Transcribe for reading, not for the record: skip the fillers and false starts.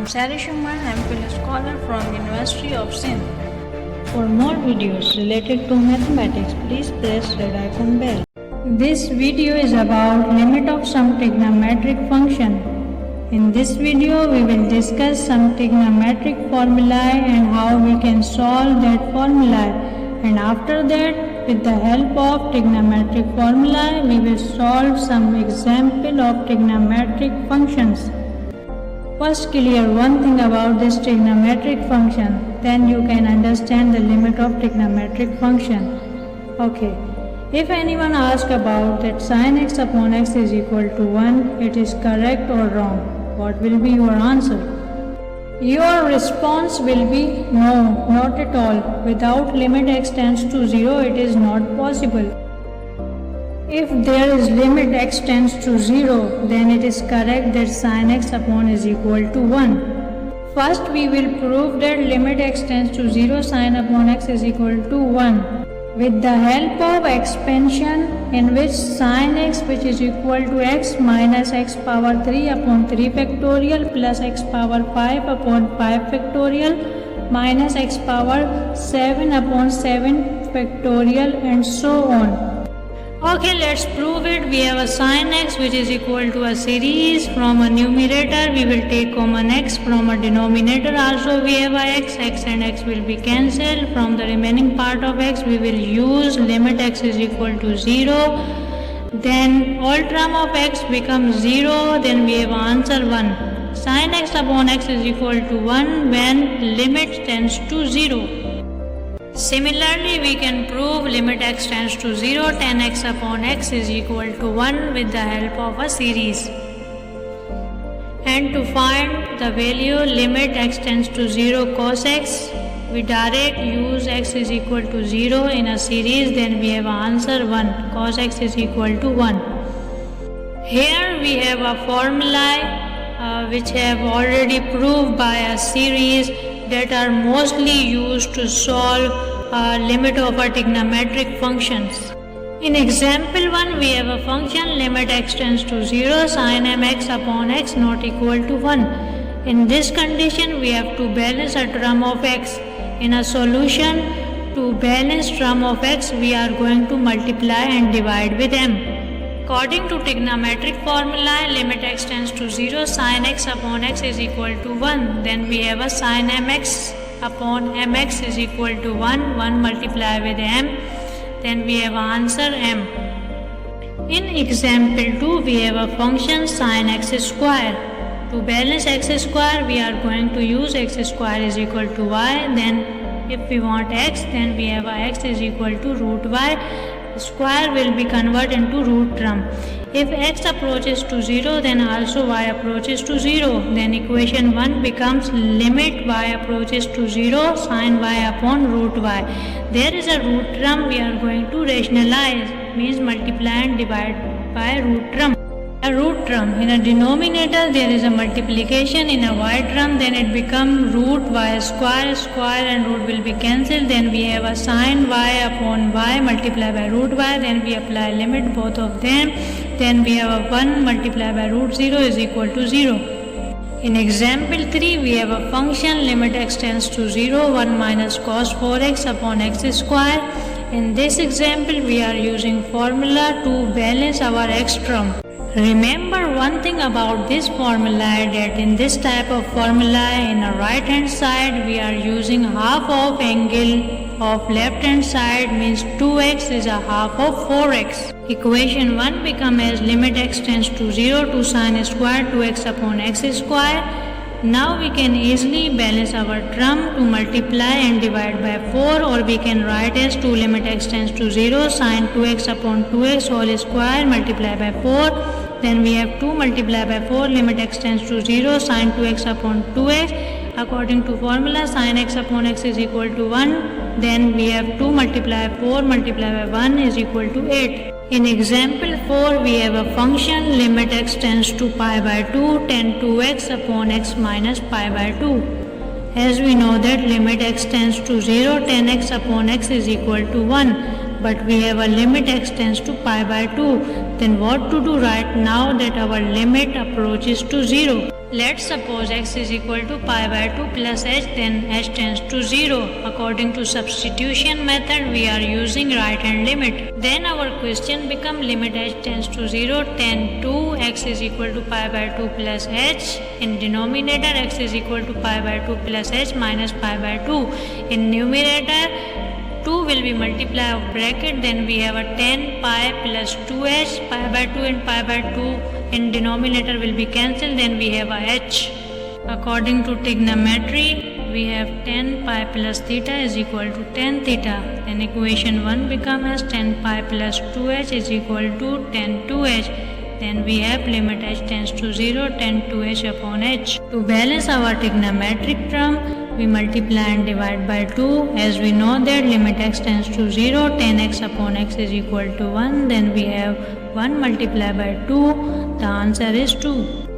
Sari Shuman, MPhil scholar from University of Sindh. For more videos related to mathematics, please press red icon bell. This video is about limit of some trigonometric function. In this video, we will discuss some trigonometric formulae and how we can solve that formulae. And after that, with the help of trigonometric formulae, we will solve some example of trigonometric functions. First, clear one thing about this trigonometric function, then you can understand the limit of trigonometric function. Okay, if anyone asks about that sin x upon x is equal to 1, it is correct or wrong? What will be your answer? Your response will be no, not at all. Without limit x tends to 0, it is not possible. If there is limit x tends to 0, then it is correct that sin x upon is equal to 1. First, we will prove that limit x tends to 0, sin upon x is equal to 1. With the help of expansion, in which sin x, which is equal to x minus x power 3 upon 3 factorial plus x power 5 upon 5 factorial minus x power 7 upon 7 factorial and so on. Okay, let's prove it. We have a sin x which is equal to a series. From a numerator we will take common x. From a denominator also we have a x. X and x will be cancelled. From the remaining part of x we will use limit x is equal to 0. Then all term of x becomes 0. Then we have answer 1. Sin x upon x is equal to 1 when limit tends to 0. Similarly, we can prove limit x tends to 0, tan x upon x is equal to 1 with the help of a series. And to find the value limit x tends to 0 cos x, we direct use x is equal to 0 in a series, then we have answer 1, cos x is equal to 1. Here we have a formula which have already proved by a series that are mostly used to solve limit of a trigonometric functions. In example 1, we have a function limit x tends to 0, sin mx upon x not equal to 1. In this condition, we have to balance a term of x. In a solution, to balance term of x, we are going to multiply and divide with m. According to trigonometric formula, limit x tends to 0, sin x upon x is equal to 1. Then we have a sin mx upon mx is equal to 1. 1 multiply with m. Then we have answer m. In example 2, we have a function sin x square. To balance x square, we are going to use x square is equal to y. Then if we want x, then we have a x is equal to root y. Square will be converted into root term. If x approaches to 0, then also y approaches to 0. Then equation 1 becomes limit y approaches to 0 sin y upon root y. There is a root term we are going to rationalize, means multiply and divide by root term. A root term, in a denominator there is a multiplication, in a y term then it becomes root y square, square and root will be cancelled. Then we have a sin y upon y multiplied by root y, then we apply limit both of them. Then we have a 1 multiplied by root 0 is equal to 0. In example 3, we have a function limit x tends to 0, 1 minus cos 4x upon x square. In this example, we are using formula to balance our x term. Remember one thing about this formula, that in this type of formula, in the right hand side we are using half of angle of left hand side, means 2x is a half of 4x. Equation 1 becomes as limit x tends to 0 to sin square 2x upon x square. Now we can easily balance our term to multiply and divide by 4, or we can write as 2 limit x tends to 0 sin 2x upon 2x whole square multiply by 4. Then we have 2 multiply by 4 limit x tends to 0 sin 2x upon 2x. According to formula, sin x upon x is equal to 1. Then we have 2 multiply 4 multiply by 1 is equal to 8. In example 4, we have a function limit x tends to pi by 2 tan 2x upon x minus pi by 2. As we know that limit x tends to 0, tan x upon x is equal to 1. But we have a limit x tends to pi by 2. Then what to do right now that our limit approaches to 0? Let's suppose x is equal to pi by 2 plus h, then h tends to 0. According to substitution method, we are using right hand limit. Then our question become limit h tends to 0 tend to x is equal to pi by 2 plus h. In denominator, x is equal to pi by 2 plus h minus pi by 2. In numerator, 2 will be multiply of bracket, then we have a 10 pi plus 2h, pi by 2 and pi by 2 in denominator will be cancelled, then we have a h. According to trigonometry, we have 10 pi plus theta is equal to 10 theta. Then equation 1 becomes as 10 pi plus 2h is equal to 10 2h. Then we have limit h tends to 0 10 2h upon h. To balance our trigonometric term, we multiply and divide by 2. As we know that limit x tends to 0 10x upon x is equal to 1. Then we have 1 multiplied by 2. The answer is 2.